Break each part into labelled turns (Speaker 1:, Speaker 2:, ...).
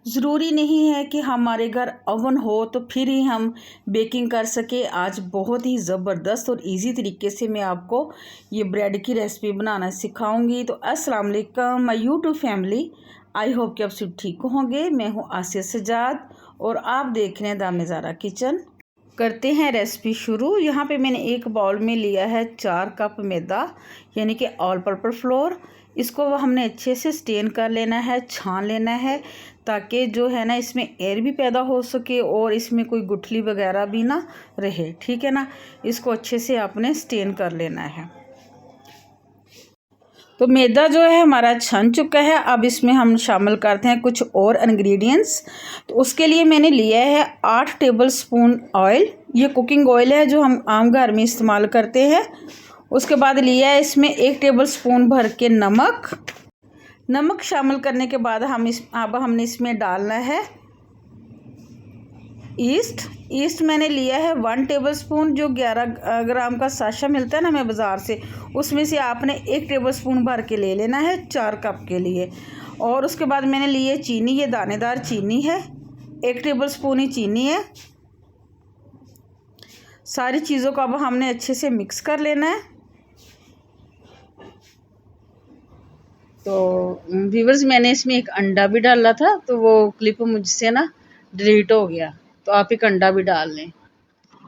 Speaker 1: ज़रूरी नहीं है कि हमारे घर ओवन हो तो फिर ही हम बेकिंग कर सके। आज बहुत ही ज़बरदस्त और इजी तरीके से मैं आपको ये ब्रेड की रेसिपी बनाना सिखाऊंगी। तो अस्सलाम वालेकुम my YouTube family, I hope कि आप सब ठीक होंगे। मैं हूँ आसिया सजाद और आप देख रहे हैं द मिज़ारा किचन। करते हैं रेसिपी शुरू। यहाँ पे मैंने एक बाउल में लिया है 4 कप मैदा यानी कि ऑल पर्पस फ्लोर। इसको हमने अच्छे से स्टेन कर लेना है, छान लेना है, ताकि जो है ना इसमें एयर भी पैदा हो सके और इसमें कोई गुठली वगैरह भी ना रहे। ठीक है ना, इसको अच्छे से आपने स्टेन कर लेना है। तो मैदा जो है हमारा छन चुका है। अब इसमें हम शामिल करते हैं कुछ और इंग्रेडिएंट्स। तो उसके लिए मैंने लिया है 8 टेबलस्पून ऑयल। ये कुकिंग ऑयल है जो हम आम घर में इस्तेमाल करते हैं। उसके बाद लिया है इसमें 1 टेबलस्पून भर के नमक शामिल करने के बाद अब हमने इसमें डालना है ईस्ट मैंने लिया है 1 टेबलस्पून। जो 11 ग्राम का साशा मिलता है ना हमें बाज़ार से, उसमें से आपने 1 टेबलस्पून भर के ले लेना है 4 कप के लिए। और उसके बाद मैंने लिए चीनी, ये दानेदार चीनी है, 1 टेबलस्पून ही चीनी है। सारी चीज़ों को अब हमने अच्छे से मिक्स कर लेना है। तो व्यूअर्स, मैंने इसमें एक अंडा भी डाला था, तो वो क्लिप मुझसे ना डिलीट हो गया, तो आप एक अंडा भी डाल लें।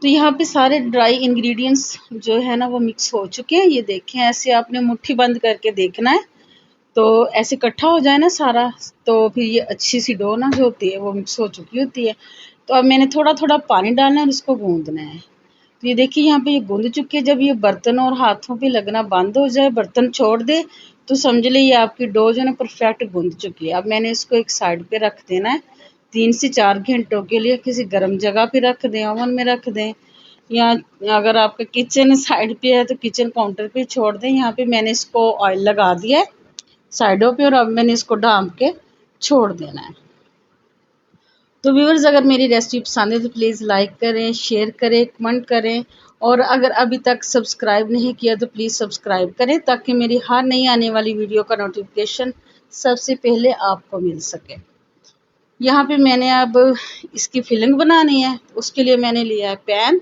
Speaker 1: तो यहाँ पे सारे ड्राई इंग्रेडिएंट्स जो है ना वो मिक्स हो चुके हैं। ये देखें, ऐसे आपने मुट्ठी बंद करके देखना है, तो ऐसे इकट्ठा हो जाए ना सारा, तो फिर ये अच्छी सी डो ना जो होती है वो मिक्स हो चुकी होती है। तो अब मैंने थोड़ा थोड़ा पानी डालना है और इसको गूंदना है। तो ये देखिए यहाँ पे ये गूंद चुकी है। जब ये बर्तन और हाथों पे लगना बंद हो जाए, बर्तन छोड़ दे, तो समझ ले ये आपकी डो जो है ना परफेक्ट गूंद चुकी है। अब मैंने इसको एक साइड पे रख देना है 3 से 4 घंटों के लिए। किसी गर्म जगह पे रख दें, ओवन में रख दें, या अगर आपका किचन साइड पे है तो किचन काउंटर पे छोड़ दें। यहाँ पे मैंने इसको ऑयल लगा दिया है साइडों पे और अब मैंने इसको ढाँप के छोड़ देना है। तो व्यूअर्स, अगर मेरी रेसिपी पसंद है तो प्लीज़ लाइक करें, शेयर करें, कमेंट करें, और अगर अभी तक सब्सक्राइब नहीं किया तो प्लीज़ सब्सक्राइब करें, ताकि मेरी हर नई आने वाली वीडियो का नोटिफिकेशन सबसे पहले आपको मिल सके। यहाँ पे मैंने अब इसकी फिलिंग बनानी है। उसके लिए मैंने लिया है पैन,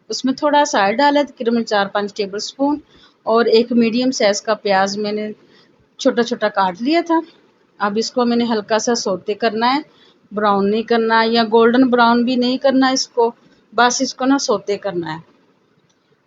Speaker 1: उसमें थोड़ा सा ऑयल डाला है, तकरीबन 4-5 टेबलस्पून, और एक मीडियम साइज़ का प्याज मैंने छोटा छोटा काट लिया था। अब इसको मैंने हल्का सा सौते करना है, ब्राउन नहीं करना या गोल्डन ब्राउन भी नहीं करना इसको, बस इसको ना सौते करना है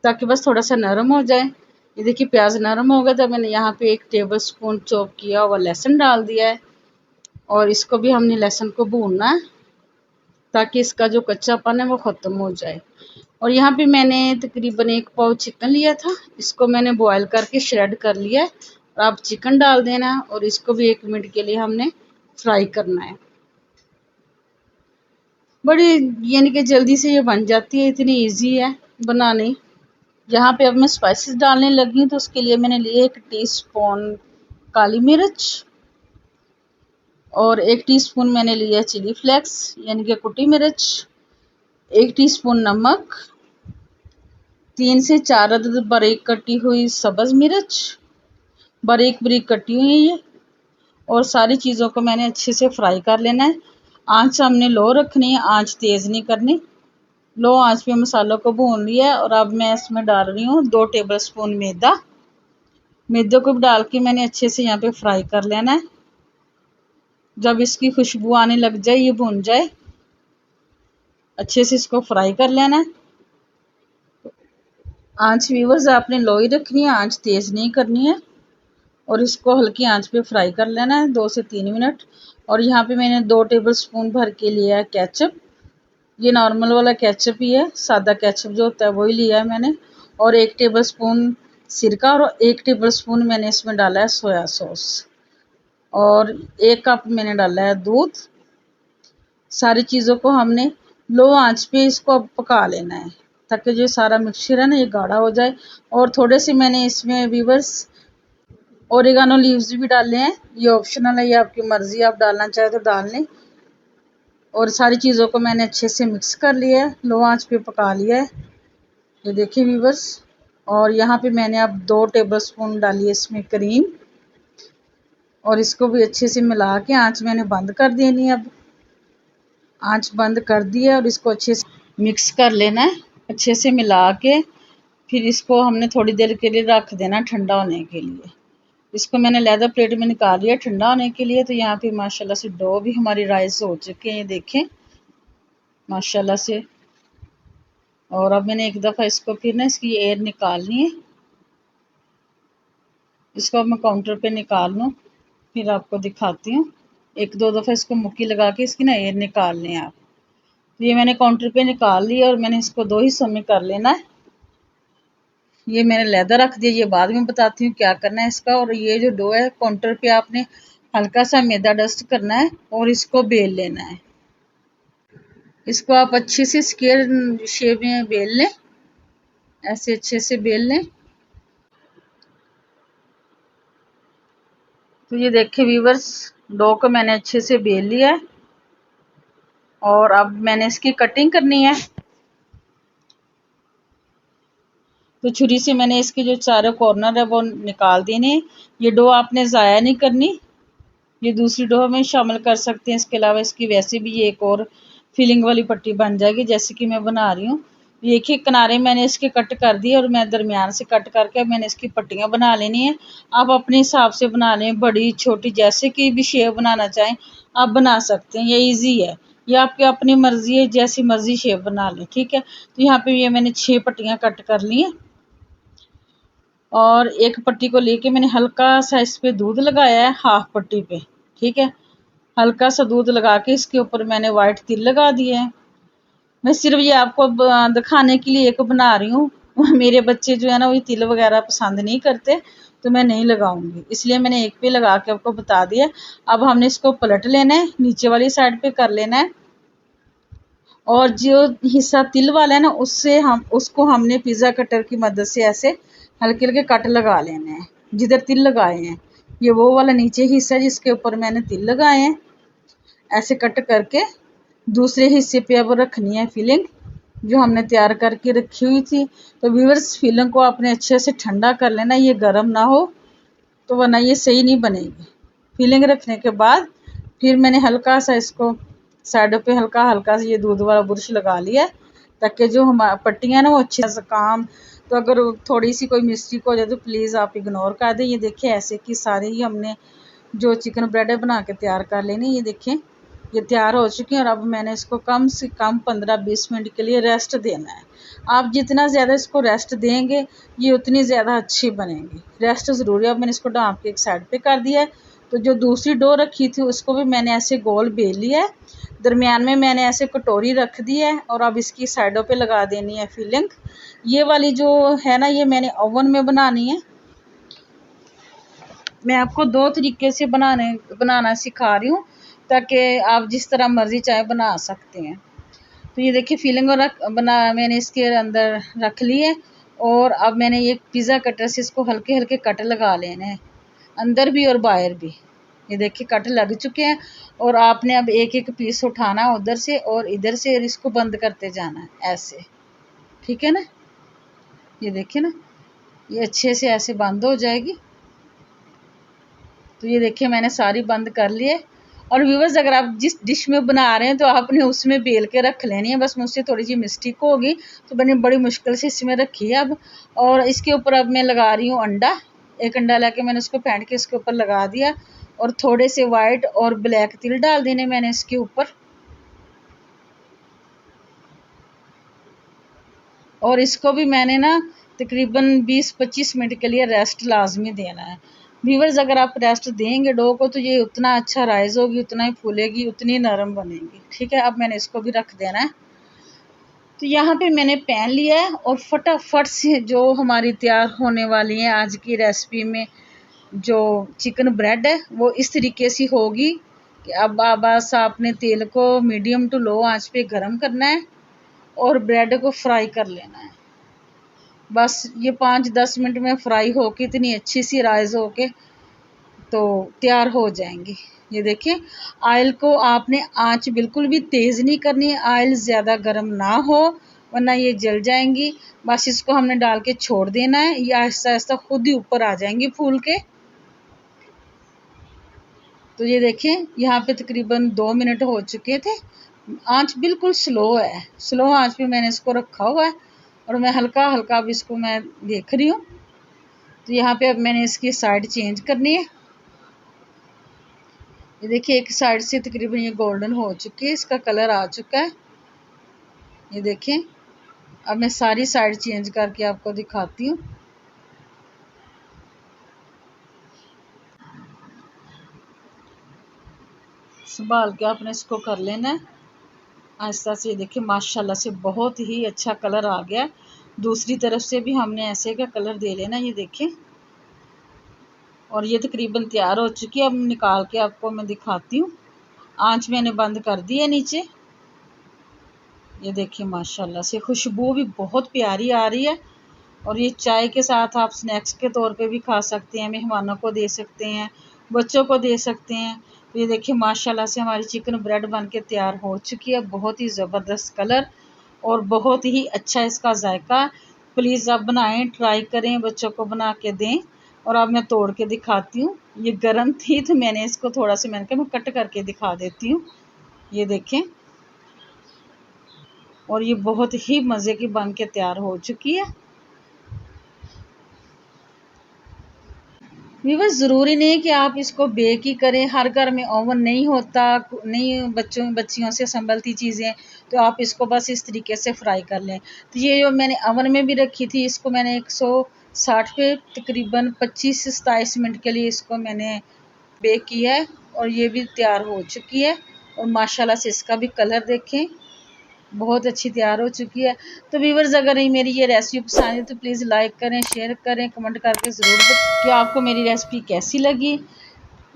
Speaker 1: ताकि बस थोड़ा सा नरम हो जाए। ये देखिए प्याज नरम हो गया, तो मैंने यहाँ पे 1 टेबलस्पून चॉप किया हुआ लहसुन डाल दिया है, और इसको भी हमने लहसुन को भूनना है ताकि इसका जो कच्चापन है वो ख़त्म हो जाए। और यहाँ पे मैंने तकरीबन 1 पाव चिकन लिया था, इसको मैंने बॉयल करके श्रेड कर लिया है। और अब चिकन डाल देना है और इसको भी 1 मिनट के लिए हमने फ्राई करना है। बड़ी यानी कि जल्दी से ये बन जाती है, इतनी इजी है बनानी। यहाँ पे अब मैं स्पाइसेस डालने लगी हूँ। तो उसके लिए मैंने लिए 1 टीस्पून काली मिर्च, और 1 टीस्पून मैंने लिया चिली फ्लेक्स यानी कि कुटी मिर्च, 1 टीस्पून नमक, 3 से 4 अदद बारीक कटी हुई सब्ज़ मिर्च, बारीक बारीक कटी हुई है। और सारी चीज़ों को मैंने अच्छे से फ्राई कर लेना है। आंच हमने लो रखनी है, आंच तेज़ नहीं करनी। लो आंच पे मसालों को भून लिया है। और अब मैं इसमें डाल रही हूँ 2 टेबलस्पून मैदे को भी डाल के मैंने अच्छे से यहाँ पे फ्राई कर लेना है। जब इसकी खुशबू आने लग जाए, ये भून जाए, अच्छे से इसको फ्राई कर लेना है। आंच व्यूअर्स आपने लो ही रखनी है, आंच तेज़ नहीं करनी है, और इसको हल्की आंच पे फ्राई कर लेना है 2 से 3 मिनट। और यहाँ पे मैंने 2 टेबलस्पून भर के लिया है केचप। ये नॉर्मल वाला केचप ही है, सादा केचप जो होता है वही लिया है मैंने। और 1 टेबलस्पून सिरका, और 1 टेबलस्पून मैंने इसमें डाला है सोया सॉस, और 1 कप मैंने डाला है दूध। सारी चीज़ों को हमने लो आंच पे इसको अब पका लेना है ताकि जो सारा मिक्सचर है ना ये गाढ़ा हो जाए। और थोड़े से मैंने इसमें व्यूअर्स ओरिगानो लीव्स भी डाले हैं, ये ऑप्शनल है, ये आपकी मर्ज़ी, आप डालना चाहे तो डाल लें। और सारी चीज़ों को मैंने अच्छे से मिक्स कर लिया है, लो आंच पे पका लिया है, ये देखिए व्यूअर्स। और यहाँ पे मैंने अब 2 टेबलस्पून डाली है इसमें क्रीम, और इसको भी अच्छे से मिला के आंच मैंने बंद कर देनी है अब। आंच बंद कर दी है और इसको अच्छे से मिक्स कर लेना है। अच्छे से मिला के फिर इसको हमने थोड़ी देर के लिए रख देना ठंडा होने के लिए। इसको मैंने लेदर प्लेट में निकाल लिया ठंडा होने के लिए। तो यहाँ पे माशाल्लाह से डो भी हमारी राइस हो चुके हैं, ये देखें माशाल्लाह से। और अब मैंने एक दफ़ा इसको फिर ना इसकी एयर निकालनी है। इसको अब मैं काउंटर पे निकाल लूँ, फिर आपको दिखाती हूँ। एक दो दफ़ा इसको मुक्की लगा के इसकी ना एयर निकाल लें आप। तो ये मैंने काउंटर पे निकाल लिया और मैंने इसको दो हिस्सों में कर लेना है। ये मैंने लैदा रख दिया, ये बाद में बताती हूँ क्या करना है इसका। और ये जो डो है काउंटर पे आपने हल्का सा मैदा डस्ट करना है और इसको बेल लेना है। इसको आप अच्छे से स्क्वायर शेप में बेल लें, ऐसे अच्छे से बेल लें। तो ये देखें व्यूअर्स, डो को मैंने अच्छे से बेल लिया है और अब मैंने इसकी कटिंग करनी है। तो छुरी से मैंने इसके जो चारों कॉर्नर है वो निकाल देने। ये डो आपने ज़ाया नहीं करनी, ये दूसरी डो में शामिल कर सकते हैं। इसके अलावा इसकी वैसे भी ये एक और फिलिंग वाली पट्टी बन जाएगी जैसे कि मैं बना रही हूँ। एक ही किनारे मैंने इसके कट कर दिए और मैं दरमियान से कट करके मैंने इसकी पट्टियाँ बना लेनी है। आप अपने हिसाब से बना लें, बड़ी छोटी जैसे कि भी शेप बनाना चाहें आप बना सकते हैं, ये ईजी है। ये आपकी अपनी मर्जी है, जैसी मर्जी शेप बना लें, ठीक है। तो यहाँ पे ये मैंने 6 पट्टियाँ कट कर ली हैं और एक पट्टी को लेके मैंने हल्का सा इस पे दूध लगाया है हाफ पट्टी पे, ठीक है। हल्का सा दूध लगा के इसके ऊपर मैंने वाइट तिल लगा दिए हैं। मैं सिर्फ ये आपको दिखाने के लिए एक बना रही हूँ। मेरे बच्चे जो है ना वो तिल वगैरह पसंद नहीं करते, तो मैं नहीं लगाऊंगी, इसलिए मैंने एक पे लगा के आपको बता दिया। अब हमने इसको पलट लेना है, नीचे वाली साइड पे कर लेना है और जो हिस्सा तिल वाला है ना उसको हमने पिज़्ज़ा कटर की मदद से ऐसे हल्के हल्के कट लगा लेने हैं जिधर तिल लगाए हैं। ये वो वाला नीचे हिस्सा जिसके ऊपर मैंने तिल लगाए हैं, ऐसे कट करके दूसरे हिस्से पे अब रखनी है फिलिंग जो हमने तैयार करके रखी हुई थी। तो व्यूअर्स, फिलिंग को आपने अच्छे से ठंडा कर लेना, ये गर्म ना हो तो वरना ये सही नहीं बनेगी। फिलिंग रखने के बाद फिर मैंने हल्का सा इसको साइडों पे हल्का हल्का से ये दूध वाला बुरश लगा लिया ताकि जो हमारी पट्टियाँ ना वो अच्छे से काम। तो अगर थोड़ी सी कोई मिस्टेक हो जाए तो प्लीज़ आप इग्नोर कर दें। ये देखें ऐसे कि सारी ही हमने जो चिकन ब्रेड बना के तैयार कर लेनी। ये देखें ये तैयार हो चुकी है और अब मैंने इसको कम से कम 15-20 मिनट के लिए रेस्ट देना है। आप जितना ज़्यादा इसको रेस्ट देंगे ये उतनी ज़्यादा अच्छी बनेगी। रेस्ट ज़रूरी है। अब मैंने इसको ढाँप के एक साइड पे कर दिया है। तो जो दूसरी डो रखी थी उसको भी मैंने ऐसे गोल बेल लिया है, दरमियान में मैंने ऐसे कटोरी रख दी है और अब इसकी साइडों पे लगा देनी है फिलिंग। ये वाली जो है ना ये मैंने ओवन में बनानी है। मैं आपको दो तरीके से बनाना सिखा रही हूँ ताकि आप जिस तरह मर्जी चाहे बना सकते हैं। तो ये देखिए फिलिंग और मैंने इसके अंदर रख ली है और अब मैंने ये पिज़्ज़ा कटर से इसको हल्के हल्के कट लगा लेने हैं, अंदर भी और बाहर भी। ये देखिए कट लग चुके हैं और आपने अब एक एक पीस उठाना है उधर से और इधर से और इसको बंद करते जाना है ऐसे, ठीक है ना। ये देखिए ना ये अच्छे से ऐसे बंद हो जाएगी। तो ये देखिए मैंने सारी बंद कर लिए। और व्यूअर्स, अगर आप जिस डिश में बना रहे हैं तो आपने उसमें बेल के रख लेनी है। बस मुझसे थोड़ी सी मिस्टेक होगी तो मैंने बड़ी मुश्किल से इसमें रखी है अब। और इसके ऊपर अब मैं लगा रही हूँ अंडा। एक अंडा लेके मैंने उसको फेंट के इसके ऊपर लगा दिया और थोड़े से वाइट और ब्लैक तिल डाल देने मैंने इसके ऊपर। और इसको भी मैंने ना तकरीबन 20-25 मिनट के लिए रेस्ट लाजमी देना है। व्यूअर्स, अगर आप रेस्ट देंगे डो को तो ये उतना अच्छा राइज होगी, उतना ही फूलेगी, उतनी नरम बनेगी, ठीक है। अब मैंने इसको भी रख देना है। तो यहाँ पे मैंने पैन लिया है और फटाफट से जो हमारी तैयार होने वाली है आज की रेसिपी में जो चिकन ब्रेड है वो इस तरीके से होगी कि अब बस आपने तेल को मीडियम टू लो आंच पे गर्म करना है और ब्रेड को फ्राई कर लेना है। बस ये 5-10 मिनट में फ्राई होके इतनी अच्छी सी राइज होके तो तैयार हो जाएंगी। ये देखिए ऑयल को आपने आंच बिल्कुल भी तेज़ नहीं करनी है, ऑयल ज़्यादा गर्म ना हो वरना ये जल जाएंगी। बस इसको हमने डाल के छोड़ देना है, ये आहिस्ता आहिस्ता खुद ही ऊपर आ जाएंगी फूल के। तो ये देखें यहाँ पे तकरीबन 2 मिनट हो चुके थे आंच बिल्कुल स्लो है, स्लो आंच पे मैंने इसको रखा हुआ है और मैं हल्का हल्का अब इसको मैं देख रही हूँ। तो यहाँ पे अब मैंने इसकी साइड चेंज करनी है। ये देखिए एक साइड से तकरीबन ये गोल्डन हो चुकी है, इसका कलर आ चुका है। ये देखें, अब मैं सारी साइड चेंज करके आपको दिखाती हूँ। संभाल के आपने इसको कर लेना है आहिस्ता से। ये देखिए माशाल्लाह से बहुत ही अच्छा कलर आ गया। दूसरी तरफ से भी हमने ऐसे का कलर दे लेना। ये देखें, और ये तकरीबन तैयार हो चुकी है। अब निकाल के आपको मैं दिखाती हूँ। आंच मैंने बंद कर दी है नीचे। ये देखिए माशाल्लाह से खुशबू भी बहुत प्यारी आ रही है। और ये चाय के साथ आप स्नैक्स के तौर पे भी खा सकते हैं, मेहमानों को दे सकते हैं, बच्चों को दे सकते हैं। तो ये देखिए माशाल्लाह से हमारी चिकन ब्रेड बन के तैयार हो चुकी है। बहुत ही ज़बरदस्त कलर और बहुत ही अच्छा इसका जायका। प्लीज़ आप बनाएं, ट्राई करें, बच्चों को बना के दें। और अब मैं तोड़ के दिखाती हूँ। ये गर्म थी तो मैंने इसको थोड़ा सा मैंने कहा मैं कट करके दिखा देती हूँ। ये देखें, और ये बहुत ही मज़े की बन के तैयार हो चुकी है। व्यूअर्स, ज़रूरी नहीं कि आप इसको बेक ही करें, हर घर में ओवन नहीं होता, नहीं बच्चियों से संभलती चीज़ें, तो आप इसको बस इस तरीके से फ्राई कर लें। तो ये जो मैंने ओवन में भी रखी थी, इसको मैंने 160 पे तकरीबन 25 से 27 मिनट के लिए इसको मैंने बेक किया है और ये भी तैयार हो चुकी है। और माशाल्लाह से इसका भी कलर देखें, बहुत अच्छी तैयार हो चुकी है। तो व्यूअर्स, अगर मेरी ये रेसिपी पसंद है तो प्लीज़ लाइक करें, शेयर करें, कमेंट करके ज़रूर बताएं कि आपको मेरी रेसिपी कैसी लगी।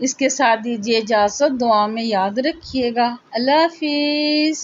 Speaker 1: इसके साथ दीजिए इजाज़त, दुआ में याद रखिएगा। अल्लाह हाफिज़।